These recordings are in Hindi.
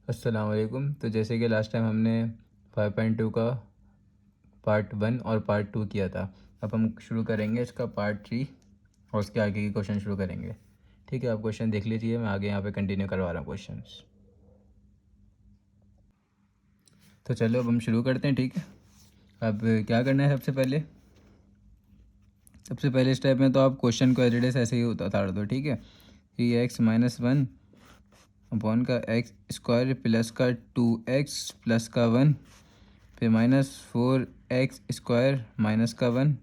अस्सलाम वालेकुम। तो जैसे कि लास्ट टाइम हमने 5.2 का पार्ट 1 और पार्ट 2 किया था, अब हम शुरू करेंगे इसका पार्ट 3 और उसके आगे के क्वेश्चन शुरू करेंगे। ठीक है, आप क्वेश्चन देख लीजिए, मैं आगे यहाँ पे कंटिन्यू करवा रहा हूँ क्वेश्चंस। तो चलो अब हम शुरू करते हैं। ठीक है, अब क्या करना है? सबसे पहले स्टेप में तो आप क्वेश्चन को एज ऐसे ही उतार दो। ठीक है, 3x-1 अपॉन का एक्स स्क्वायर प्लस का 2x प्लस का 1, फिर -4x² माइनस का 1,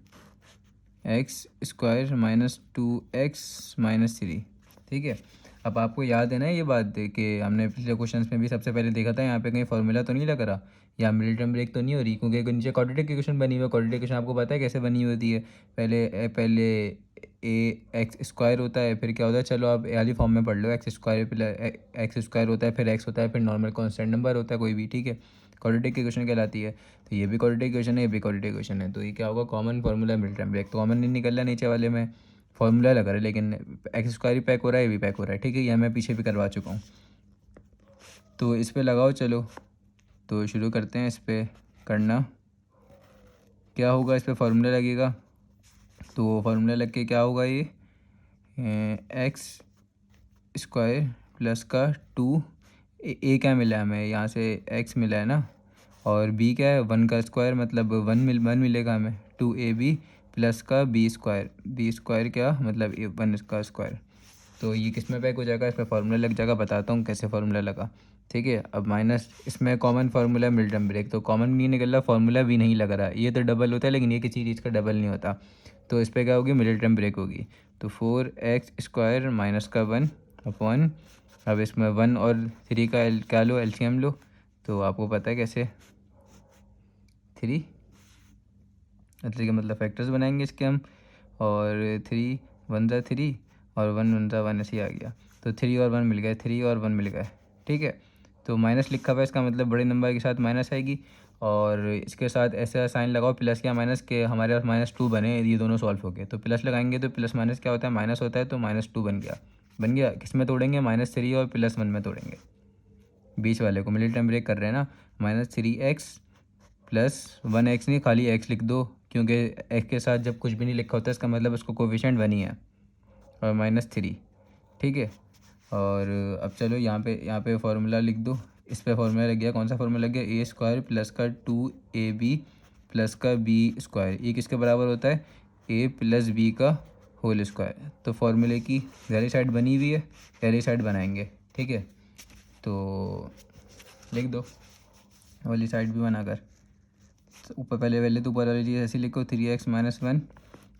x² -2x-3। ठीक है, अब आपको याद है ना ये बात कि हमने पिछले क्वेश्चंस में भी सबसे पहले देखा था, यहाँ पे कहीं फॉर्मूला तो नहीं लग रहा या मिडिल टर्म ब्रेक तो नहीं हो रही, क्योंकि नीचे क्वाड्रेटिक इक्वेशन बनी हुई है। क्वाड्रेटिक इक्वेशन आपको पता है कैसे बनी होती है? पहले a² होता है, फिर क्या होता है, चलो आप वाली फॉर्म में पढ़ लो, x² होता है, फिर x होता है, फिर नॉर्मल कॉन्स्टेंट नंबर होता है कोई भी। ठीक है, क्वाड्रेटिक इक्वेशन कहलाती है। तो ये भी क्वाड्रेटिक इक्वेशन है, ये भी क्वाड्रेटिक इक्वेशन है। तो ये क्या होगा? Common formula middle term break. तो कॉमन नहीं निकल रहा नीचे वाले में, फॉर्मूला लगा रहा है, लेकिन x² ही पैक हो रहा है, ये भी पैक हो रहा है। ठीक है, यह मैं पीछे भी करवा चुका हूँ। तो इस पर लगाओ। चलो तो शुरू करते हैं इस पर करना। क्या होगा? इस पर फार्मूला लगेगा, तो फार्मूला लग के क्या होगा? ये x² प्लस का 2 ए क्या मिला है हमें? यहाँ से x मिला है ना, और b क्या है? 1 का स्क्वायर, मतलब 1 मिलेगा हमें। 2ab प्लस का b² क्या मतलब 1 का स्क्वायर। तो ये किस में पैक हो जाएगा? इसमें फार्मूला लग जाएगा, बताता हूँ कैसे फार्मूला लगा। ठीक है, अब माइनस इसमें common formula middle term break, तो कॉमन नहीं निकल रहा, फार्मूला भी नहीं लग रहा। ये तो डबल होता है, लेकिन ये किसी चीज़ का डबल नहीं होता। तो इस पर क्या होगी? मिडिल टर्म ब्रेक होगी। तो 4x² माइनस का 1 अपॉन, अब इसमें 1 और 3 का क्या लो? एलसीएम लो। तो आपको पता है कैसे? 3 मतलब फैक्टर्स बनाएंगे इसके हम, और 3 1 ज़ा 3 और 1 1 ज़ा 1 ऐसे ही आ गया। तो 3 और 1 मिल गए, 3 और 1 मिल गए। ठीक है, तो माइनस लिखा हुआ है, इसका मतलब बड़े नंबर के साथ माइनस आएगी, और इसके साथ ऐसा साइन लगाओ प्लस या माइनस के, हमारे पास -2 बने, ये दोनों सॉल्व हो गए। तो प्लस लगाएंगे तो प्लस माइनस क्या होता है? माइनस होता है, तो -2 बन गया। किस में तोड़ेंगे? -3 और +1 में तोड़ेंगे, बीच वाले को। मिडिल टर्म ब्रेक कर रहे हैं ना, -3x प्लस 1x नहीं, खाली x लिख दो, क्योंकि x के साथ जब कुछ भी नहीं लिखा होता इसका मतलब उसको कोफिशिएंट 1 ही है, और -3। ठीक है, और अब चलो यहाँ पे फार्मूला लिख दो। इस पे फार्मूला लग गया। कौन सा फार्मूला लग गया? a² प्लस का 2ab प्लस का b²। ये किसके बराबर होता है? a प्लस b का होल स्क्वायर। तो फार्मूले की पहली साइड बनी हुई है, पहली साइड बनाएंगे। ठीक है, तो लिख दो वाली साइड भी बनाकर। ऊपर पहले तो ऊपर वाली चीज़ ऐसी लिखो, 3x-1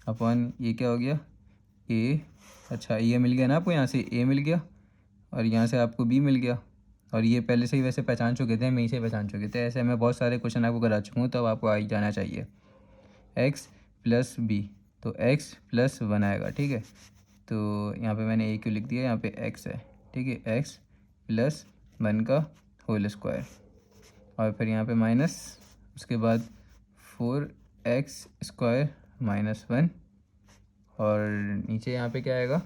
अपॉन ये क्या हो गया? a। अच्छा, ये मिल गया ना आपको, यहाँ से a मिल गया और यहाँ से आपको b मिल गया, और ये पहले से ही वैसे पहचान चुके थे, मैं इसे पहचान चुके थे। ऐसे मैं बहुत सारे क्वेश्चन आपको करा चुका हूँ, तब आपको आ ही जाना चाहिए। x प्लस b, तो x प्लस 1 आएगा। ठीक है, तो यहाँ पे मैंने a क्यों लिख दिया? यहाँ पे x है। ठीक है, x प्लस 1 का होल स्क्वायर, और फिर यहाँ पे माइनस, उसके बाद 4x² -1, और नीचे यहाँ पे क्या आएगा?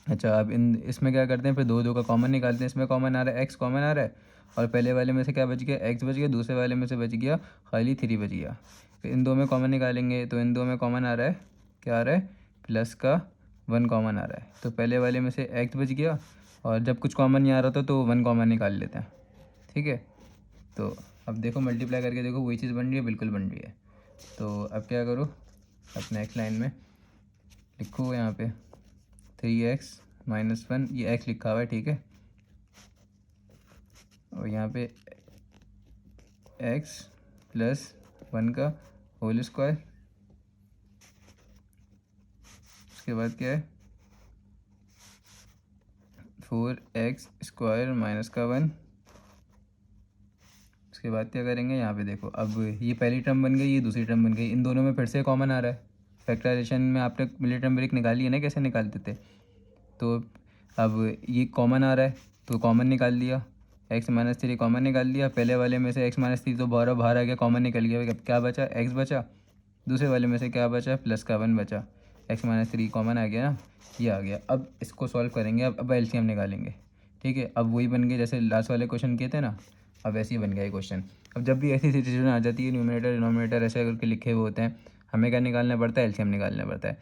अच्छा, अब इसमें क्या करते हैं, फिर दो का कॉमन निकालते हैं। इसमें कॉमन आ रहा है, x कॉमन आ रहा है, और पहले वाले में से क्या बच गया? x बच गया, दूसरे वाले में से बच गया खाली 3 बच गया। फिर इन दो में कॉमन निकालेंगे, तो इन दो में कॉमन आ रहा है, क्या आ रहा है? प्लस का 1 कॉमन आ रहा है। तो पहले वाले में से x बच गया, और जब कुछ कॉमन नहीं आ रहा था तो 1 कॉमन निकाल लेते हैं। ठीक है, तो अब देखो मल्टीप्लाई करके देखो, वही चीज़ बन रही है, बिल्कुल बन रही है। तो अब क्या करो? अब नेक्स्ट लाइन में लिखो, यहाँ पे 3x-1, ये x लिखा हुआ है। ठीक है, और यहाँ पे x प्लस 1 का होल स्क्वायर, उसके बाद क्या है? 4x² माइनस का 1। उसके बाद क्या करेंगे? यहाँ पे देखो, अब ये पहली टर्म बन गई, ये दूसरी टर्म बन गई, इन दोनों में फिर से कॉमन आ रहा है। फैक्टराइजेशन में आपने मिडिल टर्म ब्रेक निकाली है ना, कैसे निकालते थे? तो अब ये कॉमन आ रहा है, तो कॉमन निकाल लिया, x-3 कॉमन निकाल लिया। पहले वाले में से x-3 तो बाहर आ गया, कॉमन निकल गया। अब क्या बचा? x बचा। दूसरे वाले में से क्या बचा? प्लस का 1 बचा। x-3 कॉमन आ गया ना, ये आ गया। अब इसको सॉल्व करेंगे, अब एलसीएम निकालेंगे। ठीक है, अब वही बन गए जैसे लास्ट वाले क्वेश्चन किए थे ना, अब ऐसे ही बन गया ये क्वेश्चन। अब जब भी ऐसी सिचुएशन आ जाती है, न्यूमरेटर डिनोमिनेटर ऐसे करके लिखे हुए होते हैं, हमें क्या निकालना पड़ता है, एलसीएम निकालना पड़ता है।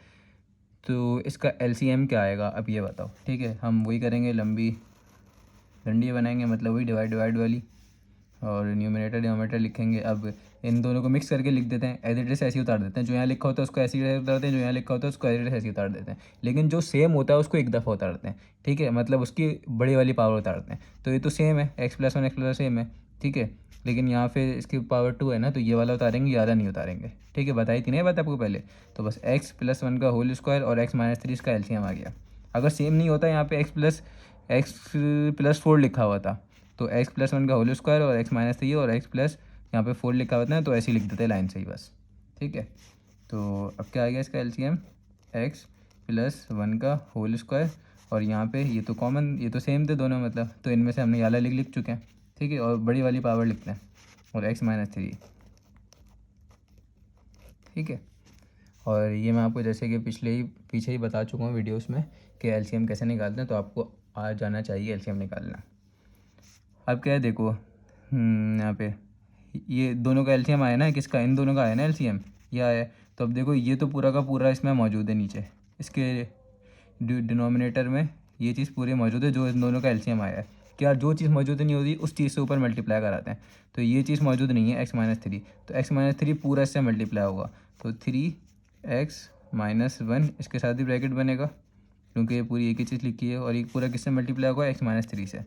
तो इसका एलसीएम क्या आएगा अब ये बताओ। ठीक है, हम वही करेंगे, लंबी डंडी बनाएंगे, मतलब वही डिवाइड डिवाइड वाली, और न्यूमरेटर डिनोमिनेटर लिखेंगे। अब इन दोनों को मिक्स करके लिख देते हैं, एज इट इज ऐसे ही उतार देते हैं, जो यहाँ लिखा होता है उसको ऐसे ही उतारते हैं, जो यहाँ लिखा होता है उसको एज इट इज ऐसे ही उतार देते हैं, लेकिन जो सेम होता है उसको एक दफ़ा उतारते हैं। ठीक है, मतलब उसकी बड़ी वाली पावर उतारते हैं। तो ये तो सेम है, x+1 x+1 सेम है। ठीक है, लेकिन यहाँ पे इसकी पावर 2 है ना, तो ये वाला उतारेंगे, ये वाला नहीं उतारेंगे। ठीक है, बताई थी नहीं बात आपको पहले। तो बस x+1 का होल स्क्वायर और x-3 इसका एलसीएम आ गया। अगर सेम नहीं होता, यहाँ पे x+4 लिखा हुआ था, तो x+1 का होल स्क्वायर और x-3 और x प्लस यहाँ पे 4 लिखा होता है, तो ऐसे ही लिख देते हैं लाइन से ही बस। ठीक है, तो अब क्या आ गया इसका एलसीएम, x+1 का होल स्क्वायर, और यहाँ पे ये तो कॉमन, ये तो सेम थे दोनों मतलब, तो इनमें से हमने वाला लिख चुके हैं। ठीक है, और बड़ी वाली पावर लिखते हैं, और x-3। ठीक है, और ये मैं आपको जैसे कि पीछे ही बता चुका हूँ वीडियोस में कि एलसीएम कैसे निकालते हैं, तो आपको आ जाना चाहिए एलसीएम निकालना। अब क्या है देखो, यहाँ पे ये दोनों का एलसीएम आया ना, किसका, इन दोनों का आया ना एलसीएम, ये आया है। तो अब देखो ये तो पूरा का पूरा इसमें मौजूद है, नीचे इसके डिनोमिनेटर में ये चीज़ पूरी मौजूद है, जो इन दोनों का एलसीएम आया है। क्या जो चीज़ मौजूद नहीं होती उस चीज़ से ऊपर मल्टीप्लाई कराते हैं। तो ये चीज़ मौजूद नहीं है, x-3, तो x-3 पूरा इससे मल्टीप्लाई होगा, तो 3x-1 इसके साथ ही ब्रैकेट बनेगा, क्योंकि ये पूरी एक ही चीज़ लिखी है, और ये पूरा किससे मल्टीप्लाई होगा, x-3 से,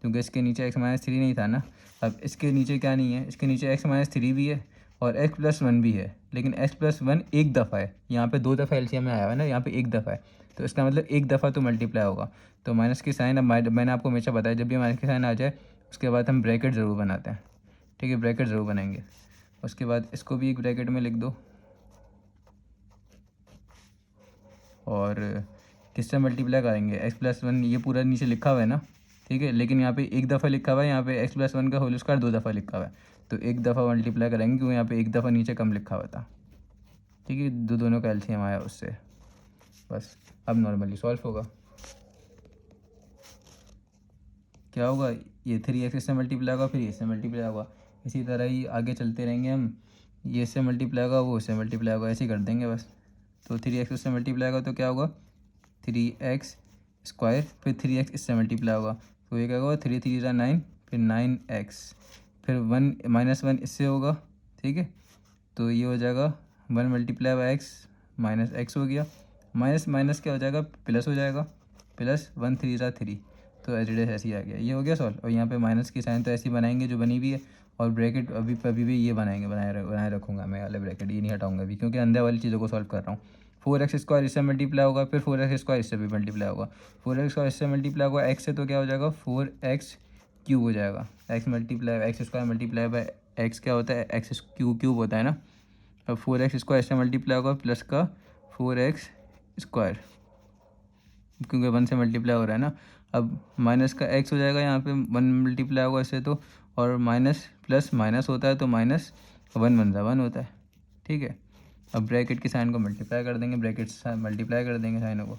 क्योंकि इसके नीचे x-3 नहीं था ना। अब इसके नीचे क्या नहीं है, इसके नीचे x-3 भी है और x+1 भी है, लेकिन x+1 एक दफ़ा है, यहाँ पे 2 दफ़ा एलसीएम में आया हुआ है ना, यहाँ पे एक दफ़ा है, तो इसका मतलब एक दफ़ा तो मल्टीप्लाई होगा। तो माइनस की साइन, अब मैंने आपको हमेशा बताया, जब भी माइनस की साइन आ जाए उसके बाद हम ब्रैकेट ज़रूर बनाते हैं। ठीक है, ब्रैकेट ज़रूर बनाएंगे। उसके बाद इसको भी एक ब्रैकेट में लिख दो, और किससे मल्टीप्लाई करेंगे, x+1, ये पूरा नीचे लिखा हुआ है ना। ठीक है, लेकिन यहाँ पे एक दफ़ा लिखा हुआ है, यहाँ पे x+1 का होल स्क्वायर 2 दफ़ा लिखा हुआ है, तो एक दफ़ा मल्टीप्लाई करेंगे, क्योंकि यहाँ पे एक दफ़ा नीचे कम लिखा हुआ था। ठीक है, दोनों का एलसीएम आया उससे, बस अब नॉर्मली सॉल्व होगा। क्या होगा, ये 3x इससे मल्टीप्लाई होगा, फिर ये इससे मल्टीप्लाई होगा, इसी तरह ही आगे चलते रहेंगे हम, ये इससे मल्टीप्लाई होगा, वो इससे मल्टीप्लाई होगा, ऐसे ही कर देंगे बस। तो 3x इससे मल्टीप्लाई होगा तो क्या होगा, 3x², फिर 3x इससे मल्टीप्लाई होगा, तो ये क्या होगा, 3×3 = 9, फिर 9x, फिर 1 - 1 इससे होगा। ठीक है, तो ये हो जाएगा 1 × x -x हो गया, माइनस माइनस क्या हो जाएगा, प्लस हो जाएगा, प्लस 1×3 = 3, तो एज इट इज ऐसे ही आ गया, ये हो गया सॉल्व। और यहाँ पे माइनस की साइन तो ऐसी बनाएंगे जो बनी हुई है, और ब्रैकेट अभी भी ये बनाए रखूँगा मैं वाले ब्रैकेट, ये नहीं हटाऊंगा अभी, क्योंकि अंदर वाली चीज़ों को सॉल्व कर रहा हूँ। 4x² इससे मल्टीप्लाई होगा, फिर 4x² इससे भी मल्टीप्लाई होगा, 4x² इससे मल्टीप्लाई होगा x से, तो क्या हो जाएगा, 4x³ हो जाएगा। x² × x क्या होता है, x³ होता है ना। अब 4x² इससे मल्टीप्लाई होगा, प्लस का 4x², क्योंकि 1 से मल्टीप्लाई हो रहा है ना। अब माइनस का x हो जाएगा, यहाँ पे 1 मल्टीप्लाई होगा इससे, तो और माइनस प्लस माइनस होता है, तो -1 होता है। ठीक है, अब ब्रैकेट की साइन को मल्टीप्लाई कर देंगे, ब्रैकेट से मल्टीप्लाई कर देंगे साइनों को।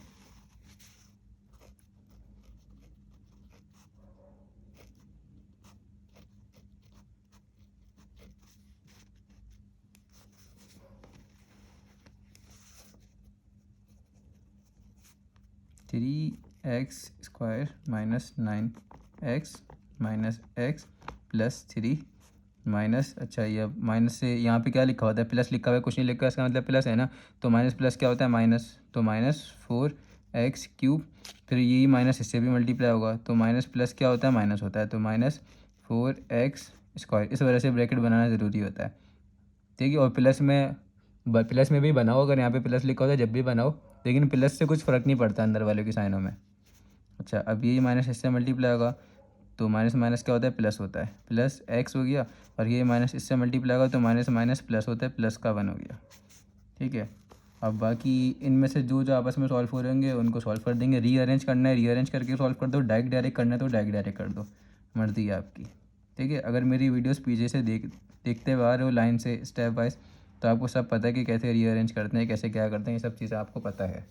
(3x² - 9x - x + 3 माइनस, अच्छा ये माइनस से यहाँ पे क्या लिखा होता है, प्लस लिखा हुआ है, कुछ नहीं लिखा है, इसका मतलब प्लस है ना। तो माइनस प्लस क्या होता है, माइनस, तो -4x³, फिर ये माइनस इससे भी मल्टीप्लाई होगा, तो माइनस प्लस क्या होता है, माइनस होता है, तो -4x²। इस वजह से ब्रैकेट बनाना ज़रूरी होता है। ठीक है, और प्लस में भी बनाओ, अगर यहाँ पे प्लस लिखा होता है जब भी बनाओ, लेकिन प्लस से कुछ फ़र्क नहीं पड़ता अंदर वालों की साइनों में। अच्छा, अब ये माइनस इससे मल्टीप्लाई होगा, तो माइनस माइनस क्या होता है, प्लस होता है, प्लस x हो गया, और ये माइनस इससे मल्टीप्लाई होगा, तो माइनस माइनस प्लस होता है, प्लस का 1 हो गया। ठीक है, अब बाकी इनमें से जो जो आपस में सॉल्व हो रहेंगे उनको सॉल्व कर देंगे। रीअरेंज करना है, रीअरेंज करके सॉल्व कर दो, डायरेक्ट करना है तो डायरेक्ट कर दो, मर्जी है आपकी। ठीक है, अगर मेरी वीडियोस पीछे से देखते हुए आ रहे हो लाइन से स्टेप वाइज, तो आपको सब पता है कि कैसे रीअरेंज करते हैं, कैसे क्या करते हैं, ये सब चीज़ें आपको पता है।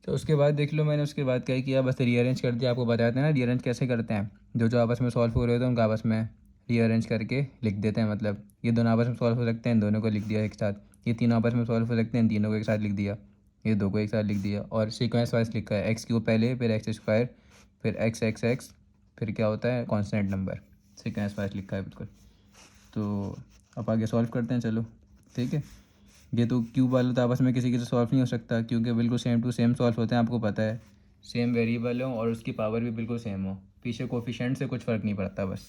तो उसके बाद देख लो, मैंने उसके बाद क्या किया, बस रीअरेंज कर दिया। आपको बताते हैं ना रीअरेंज कैसे करते हैं, जो जो आपस में सॉल्व हो रहे होते हैं उनको आपस में रीअरेंज करके लिख देते हैं। मतलब ये दोनों आपस में सॉल्व हो सकते हैं, इन दोनों को लिख दिया एक साथ। ये तीनों आपस में सॉल्व हो सकते हैं, इन तीनों को एक साथ लिख दिया। ये दो को एक साथ लिख दिया। और सीक्वेंस वाइज लिखा है, एक्स क्यूब पहले, फिर एक्स स्क्वायर, फिर एक्स एक्स एक्स, फिर क्या होता है कॉन्स्टेंट नंबर। सीक्वेंस वाइज लिखा है बिल्कुल। तो अब आगे सॉल्व करते हैं, चलो ठीक है। ये तो क्यूब वाला तो आपस में किसी के से सॉल्व नहीं हो सकता, क्योंकि बिल्कुल सेम टू सेम सॉल्व होते हैं, आपको पता है। सेम वेरिएबल हो और उसकी पावर भी बिल्कुल सेम हो, पीछे कोफिशिएंट से कुछ फ़र्क नहीं पड़ता बस।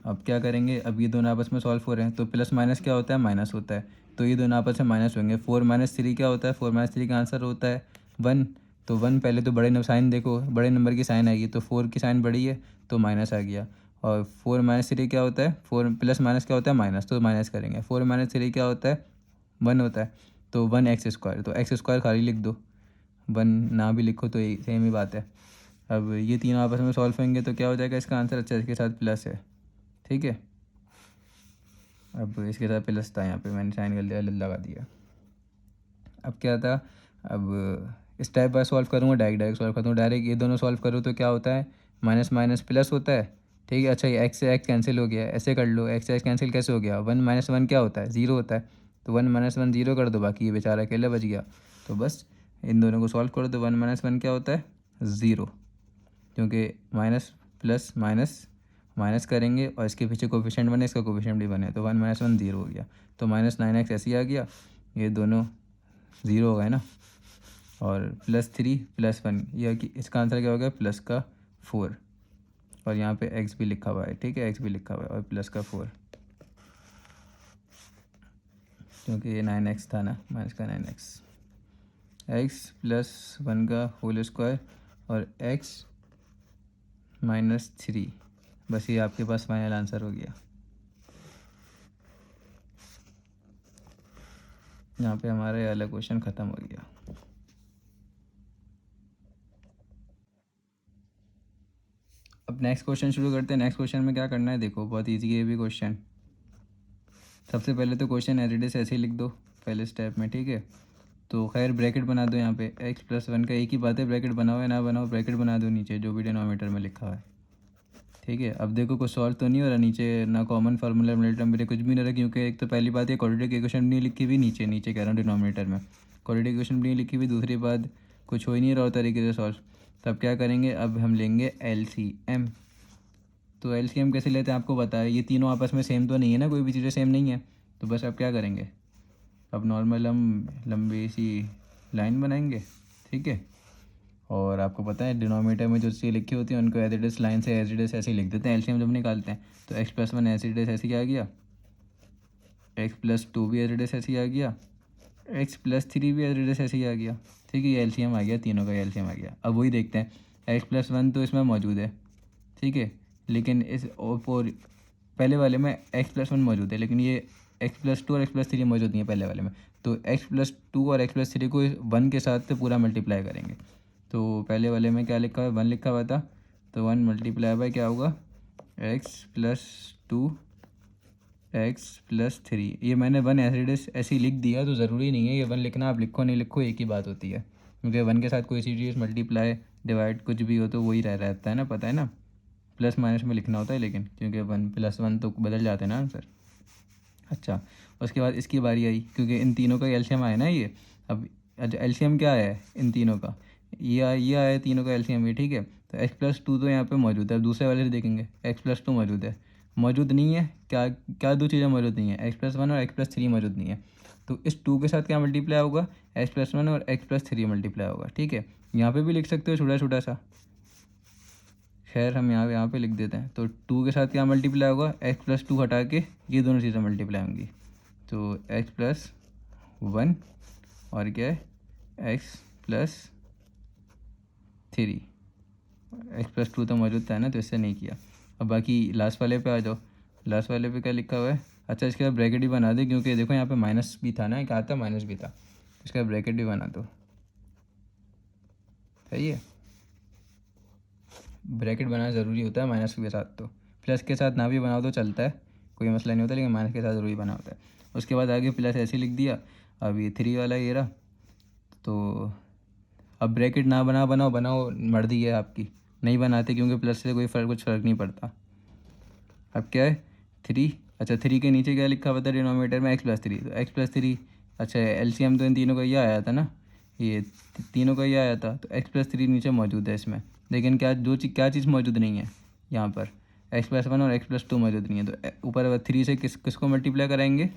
अब क्या करेंगे, अब ये दोनों आपस में सॉल्व हो रहे हैं, तो प्लस माइनस क्या होता है, माइनस होता है। तो ये दोनों आपस में माइनस होंगे। 4 - 3 क्या होता है, 4 - 3 का आंसर होता है 1। तो 1 पहले तो बड़े साइन देखो, बड़े नंबर की साइन आएगी, तो 4 की साइन बड़ी है तो माइनस आ गया। और 4 - 3 क्या होता है, 4 प्लस माइनस क्या होता है, माइनस, तो माइनस करेंगे। 4 - 3 क्या होता है, 1 होता है। तो 1 x², तो x² खाली लिख दो, 1 ना भी लिखो तो सेम ही बात है। अब ये तीनों आपस में सॉल्व होंगे तो क्या हो जाएगा इसका आंसर, अच्छा इसके साथ प्लस है, ठीक है। अब इसके साथ प्लस था, यहाँ पे मैंने साइन कर दिया, लगा दिया। अब क्या था, अब स्टेप बाय सॉल्व करूँगा, डायरेक्ट सॉल्व करता हूँ। डायरेक्ट ये दोनों सॉल्व करूँ तो क्या होता है, माइनस माइनस प्लस होता है, ठीक है। अच्छा ये एक्स से एक्स कैंसिल हो गया, ऐसे कर लो, एक्स से एक्स कैंसिल कैसे हो गया, 1 - 1 क्या होता है, 0 होता है। तो 1 - 1 0 कर दो, बाकी ये बेचारा अकेले बच गया। तो बस इन दोनों को सॉल्व करो, तो 1 - 1 क्या होता है, 0, क्योंकि माइनस प्लस माइनस माइनस करेंगे और इसके पीछे कोफिशिएंट बने, इसका कोफिशिएंट भी बने, तो 1 - 1 0 हो गया। तो -9x ऐसे ही आ गया, ये दोनों 0 हो गए ना। और +3 +1, यह कि इसका आंसर क्या हो गया, प्लस का 4। और यहाँ पे x भी लिखा हुआ है, ठीक है, x भी लिखा हुआ है और प्लस का 4, क्योंकि ये 9x था ना, माइनस का 9x, x+1 का होल स्क्वायर और x -3। बस ये आपके पास फाइनल आंसर हो गया। यहाँ पे हमारा ये वाला क्वेश्चन ख़त्म हो गया। अब नेक्स्ट क्वेश्चन शुरू करते हैं। नेक्स्ट क्वेश्चन में क्या करना है, देखो बहुत इजी है ये भी क्वेश्चन। सबसे पहले तो क्वेश्चन एज इट इज़ ऐसे ही लिख दो पहले स्टेप में, ठीक है। तो खैर ब्रैकेट बना दो यहाँ पे, x+1 का एक ही बात है, ब्रैकेट बनाओ या ना बनाओ, ब्रैकेट बना दो नीचे जो भी डिनोमीटर में लिखा है, ठीक है। अब देखो कुछ सॉल्व तो नहीं हो रहा नीचे, ना कॉमन फार्मूला मिनटम मेरे कुछ भी नहीं रहा, क्योंकि एक तो पहली बात ये क्वाड्रेटिक इक्वेशन भी नहीं लिखी हुई, नीचे नीचे कह रहा हूँ डिनोमीटर में क्वाड्रेटिक इक्वेशन भी नहीं लिखी हुई। दूसरी बात कुछ हो ही नहीं रहा तरीके से सॉल्व। तब क्या करेंगे, अब हम लेंगे LCM। तो LCM कैसे लेते हैं आपको पता है, ये तीनों आपस में सेम तो नहीं है ना, कोई भी चीज़ें सेम नहीं है। तो बस अब क्या करेंगे, अब नॉर्मल हम लंबी सी लाइन बनाएंगे, ठीक है। और आपको पता है डिनोमीटर में जो चीज़ें लिखी होती हैं उनको एज इट इज़ लाइन से एज इट इज़ ऐसे ही लिख देते हैं एलसीएम जब निकालते हैं। तो x+1 एज इट इज़ ऐसे ही आ गया, x+2 भी एज इट इज़ ऐसे ही आ गया, x+3 भी एज इट इज़ ऐसे ही आ गया, ठीक है। ये एलसीएम आ गया, तीनों का एलसीएम आ गया। अब वही देखते हैं, x+1 तो इसमें मौजूद है, ठीक है, लेकिन इस और पहले वाले में x+1 मौजूद है, लेकिन ये x+2 और x+3 मौजूद नहीं है पहले वाले में। तो x+2 और x+3 को 1 के साथ पूरा मल्टीप्लाई करेंगे। तो पहले वाले में क्या लिखा है, 1 लिखा हुआ था, तो 1 मल्टीप्लाई बाय क्या होगा, x+2 x+3। ये मैंने 1 ऐसे ही लिख दिया, तो ज़रूरी नहीं है ये 1 लिखना, आप लिखो नहीं लिखो एक ही बात होती है, क्योंकि 1 के साथ कोई सी चीज़ मल्टीप्लाई डिवाइड कुछ भी हो तो वही रहता है ना, पता है ना, प्लस माइनस में लिखना होता है, लेकिन क्योंकि 1+1 तो बदल जाते हैं ना आंसर। अच्छा, उसके बाद इसकी बारी आई, क्योंकि इन तीनों का एलसीएम आया ना ये। अब एलसीएम क्या है इन तीनों का, ये आया तीनों का एलसीएम ये, ठीक है। तो x+2 तो यहाँ पे मौजूद है, अब दूसरे वाले से देखेंगे, x+2 मौजूद है, मौजूद नहीं है, क्या क्या दो चीज़ें मौजूद नहीं है, x+1 और x+3 मौजूद नहीं है। तो इस 2 के साथ क्या मल्टीप्लाई होगा, x+1 और x+3 मल्टीप्लाई होगा, ठीक है। यहाँ पे भी लिख सकते हो छोटा छोटा सा, खैर हम यहाँ पे लिख देते हैं। तो 2 के साथ क्या मल्टीप्लाई होगा, x+2 हटा के ये दोनों चीज़ें मल्टीप्लाई होंगी, तो x+1 और क्या है x+3, x+2 तो मौजूद था ना, तो इससे नहीं किया। अब बाकी लास्ट वाले पे आ जाओ, लास्ट वाले पे क्या लिखा हुआ है, अच्छा इसके बाद ब्रैकेट भी बना दे, क्योंकि देखो यहाँ पे माइनस भी था ना, एक आता माइनस भी था, इसके बाद ब्रैकेट भी बना दो, सही है। ब्रैकेट बनाना ज़रूरी होता है माइनस के साथ, तो प्लस के साथ ना भी बनाओ तो चलता है, कोई मसला नहीं होता, लेकिन माइनस के साथ ज़रूरी बना होता है। उसके बाद आगे प्लस ऐसे लिख दिया। अब ये 3 वाला ये रहा, तो अब ब्रैकेट ना बनाओ मर्जी है आपकी, नहीं बनाते क्योंकि प्लस से कुछ फ़र्क नहीं पड़ता। अब क्या है 3, अच्छा 3 के नीचे क्या लिखा हुआ था डिनोमिनेटर में x+3, तो x+3, अच्छा एलसीएम तो इन तीनों का ये आया था ना, ये तीनों का ये आया था, तो x+3 नीचे मौजूद है इसमें। लेकिन क्या चीज़ मौजूद नहीं है यहाँ पर, x+1 और x+2 मौजूद नहीं है। तो ऊपर 3 से किसको मल्टीप्लाई कराएंगे,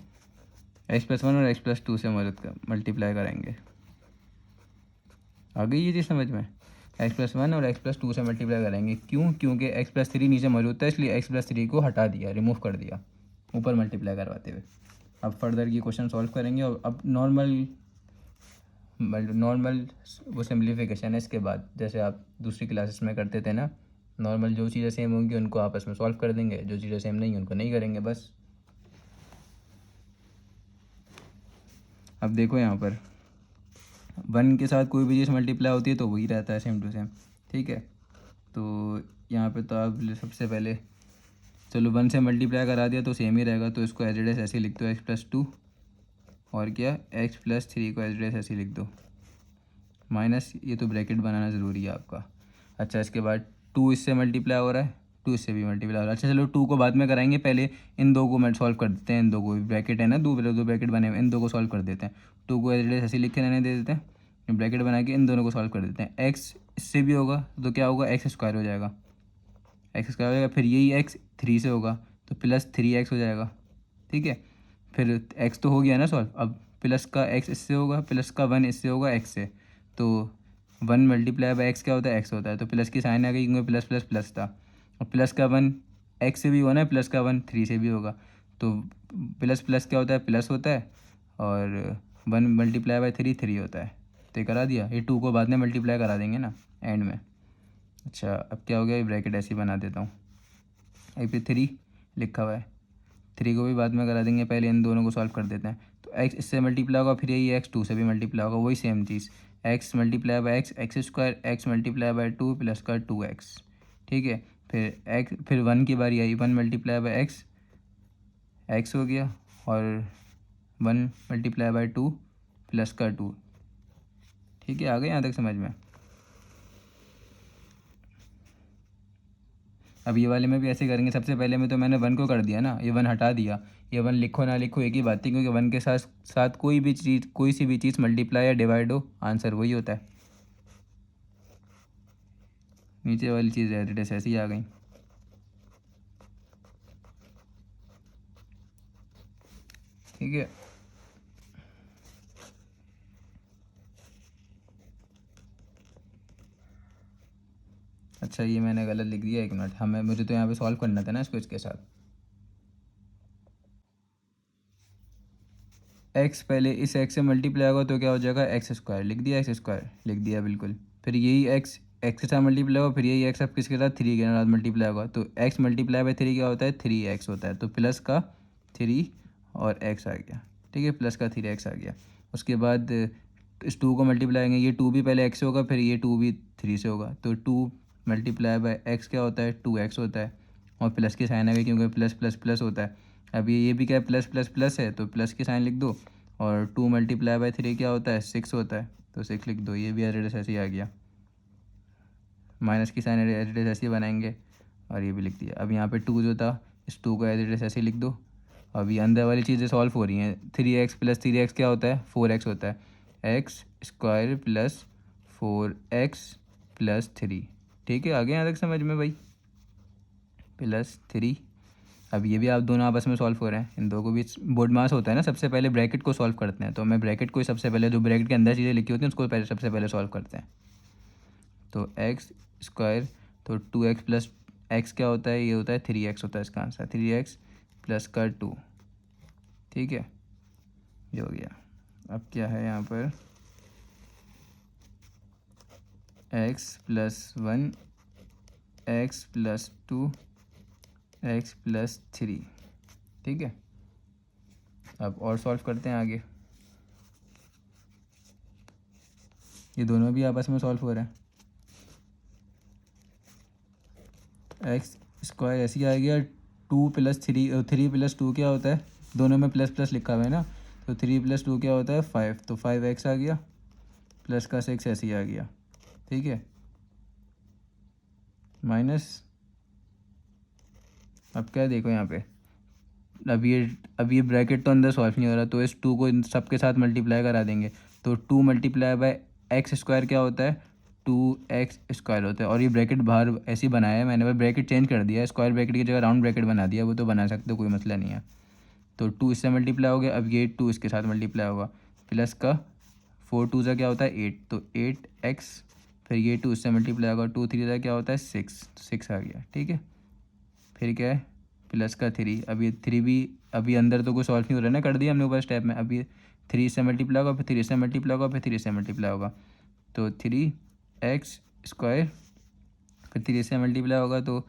x+1 और x+2 से मल्टीप्लाई कराएंगे। आ गई ये चीज़ समझ में, x+1 और x+2 से मल्टीप्लाई करेंगे। क्यों, क्योंकि x+3 नीचे मौजूद था इसलिए x+3 को हटा दिया, रिमूव कर दिया ऊपर मल्टीप्लाई करवाते हुए। अब फर्दर की क्वेश्चन सॉल्व करेंगे और अब नॉर्मल वो सिम्प्लीफिकेशन है इसके बाद, जैसे आप दूसरी क्लासेस में करते थे ना, नॉर्मल जो चीज़ें सेम होंगी उनको आपस में सॉल्व कर देंगे, जो चीज़ें सेम नहीं उनको नहीं करेंगे बस। अब देखो यहाँ पर 1 के साथ कोई भी चीज़ मल्टीप्लाई होती है तो वही रहता है सेम टू सेम, ठीक है। तो यहाँ पे तो आप सबसे पहले चलो 1 से मल्टीप्लाई करा दिया तो सेम ही रहेगा, तो इसको एज इट इज़ ऐसे लिख दो x+2, और क्या x+3 को एज इट इज़ ऐसे लिख दो, माइनस ये तो ब्रैकेट बनाना ज़रूरी है आपका। अच्छा इसके बाद 2 इससे मल्टीप्लाई हो रहा है, 2 इससे भी मल्टीप्लाई हो रहा है। अच्छा चलो 2 को बाद में कराएंगे, पहले इन दो को सॉल्व कर देते हैं, इन दो को, ब्रैकेट है ना, दो ब्रैकेट बने हुए, इन दो को सॉल्व कर देते हैं। 2 को एज इट इज़ ऐसे लिखे रहने दे देते हैं, ब्रैकेट बना के इन दोनों को सॉल्व कर देते हैं। x इससे भी होगा तो क्या होगा, x² हो जाएगा, x² हो जाएगा, फिर यही x 3 से होगा तो +3x हो जाएगा, ठीक है। फिर x तो हो गया ना सॉल्व, अब प्लस का x इससे होगा, प्लस का 1 इससे होगा x से, तो 1 मल्टीप्लाई बाय x क्या होता है, x होता है, तो प्लस की साइन आ गई क्योंकि प्लस प्लस प्लस था। और प्लस का 1 x से भी होना है, प्लस का 1 3 से भी होगा, तो प्लस प्लस क्या होता है, प्लस होता है, और 1 मल्टीप्लाई बाय 3 3 होता है। तो ये करा दिया, ये 2 को बाद में मल्टीप्लाई करा देंगे ना एंड में। अच्छा अब क्या हो गया, ये ब्रैकेट ऐसे ही बना देता हूँ, यहाँ पे 3 लिखा हुआ है, 3 को भी बाद में करा देंगे, पहले इन दोनों को सॉल्व कर देते हैं। तो x इससे मल्टीप्लाई होगा, फिर यही x 2 से भी मल्टीप्लाई होगा, वही same cheese, x multiply by x² x multiply by 2 plus का 2x, ठीक है। फिर 1 की बारी आई, 1 मल्टीप्लाई बाय x हो गया, और 1 मल्टीप्लाई बाय 2 प्लस का 2, ठीक है। आ गए यहाँ तक समझ में। अब ये वाले में भी ऐसे करेंगे, सबसे पहले में तो मैंने 1 को कर दिया ना, ये 1 हटा दिया, ये 1 लिखो ना लिखो एक ही बात थी, क्योंकि 1 के साथ साथ कोई सी भी चीज़ मल्टीप्लाई या डिवाइड हो, आंसर वही होता है। नीचे वाली चीज़ एडिटेस ऐसी ही आ गई, ठीक है। अच्छा ये मैंने गलत लिख दिया, 1 मिनट, मुझे तो यहाँ पे सॉल्व करना था ना इसको इसके साथ। x पहले इस x से मल्टीप्लाई होगा तो क्या हो जाएगा, x² लिख दिया, x² लिख दिया बिल्कुल। फिर यही x के साथ मल्टीप्लाई होगा, फिर यही x अब किसके साथ, 3 के साथ मल्टीप्लाई होगा, तो x मल्टीप्लाई बाय 3 क्या होता है, 3x होता है, तो प्लस का 3 और x आ गया, ठीक है, प्लस का 3x आ गया। उसके बाद इस 2 को मल्टीप्लाई करेंगे, ये 2 भी पहले x से होगा, फिर ये 2 भी 3 से होगा, तो 2 मल्टीप्लाई बाय x क्या होता है, 2x होता है, और प्लस की साइन आ गई क्योंकि प्लस प्लस प्लस होता है। अब ये भी क्या है, प्लस प्लस प्लस है, तो प्लस की साइन लिख दो, और 2 मल्टीप्लाई बाय 3 क्या होता है, 6 होता है, तो 6 लिख दो, ये भी एडिटेस ऐसे ही आ गया। माइनस की साइन एडिटेस ऐसे ही बनाएंगे, और ये भी लिख दिया। अब यहाँ पे 2 जो था, इस 2 को एडिटेस ऐसे ही लिख दो। अब ये अंदर वाली चीज़ें सॉल्व हो रही हैं, 3x प्लस 3x क्या होता है, 4x होता है, x² प्लस 4x प्लस 3, ठीक है। आगे यहाँ तक समझ में भाई, +3। अब ये भी आप दोनों आपस में सॉल्व हो रहे हैं, इन दो को भी बोर्ड मास होता है ना, सबसे पहले ब्रैकेट को सॉल्व करते हैं, तो मैं ब्रैकेट को ही सबसे पहले, जो ब्रैकेट के अंदर चीज़ें लिखी होती हैं उसको पहले सबसे पहले सॉल्व करते हैं। तो x², तो 2x प्लस x क्या होता है, ये होता है 3x होता है इसका आंसर, 3x प्लस का 2, ठीक है, ये हो गया। अब क्या है यहाँ पर, x+1 x+2 x+3, ठीक है। अब और सॉल्व करते हैं आगे, ये दोनों भी आपस में सॉल्व हो रहे हैं। x² ऐसे ही आ गया, 2 + 3 3 + 2 क्या होता है, दोनों में प्लस प्लस लिखा हुआ है ना, तो 3 + 2 क्या होता है, 5, तो 5x आ गया, प्लस का 6 ऐसे ही आ गया, ठीक है, माइनस, अब क्या देखो यहाँ पे, अब ये ब्रैकेट तो अंदर सॉल्व नहीं हो रहा, तो इस 2 को इन सब के साथ मल्टीप्लाई करा देंगे। तो 2 मल्टीप्लाई बाय एक्स स्क्वायर क्या होता है, 2x² होता है। और ये ब्रैकेट बाहर ऐसे ही बनाया है मैंने, बस ब्रैकेट चेंज कर दिया है, स्क्वायर ब्रैकेट की जगह राउंड ब्रैकेट बना दिया, वो तो बना सकते हो, कोई मसला नहीं है। तो 2 इससे मल्टीप्लाई हो गया, अब ये 2 इसके साथ मल्टीप्लाई होगा, प्लस का 4 2 ज़ा क्या होता है 8, तो 8x, फिर ये 2 इससे मल्टीप्लाई होगा, 2 3 ज़ा क्या होता है 6, तो 6 आ गया, ठीक है। फिर क्या है, प्लस का 3, अब ये 3 भी अभी अंदर तो कोई सॉल्व नहीं हो रहा ना, कर दिया हमने ऊपर स्टेप में। अब ये 3 से मल्टीप्लाई होगा, फिर 3 से मल्टीप्लाई होगा, फिर 3 से मल्टीप्लाई होगा, तो 3x², फिर 3 से मल्टीप्लाई होगा, तो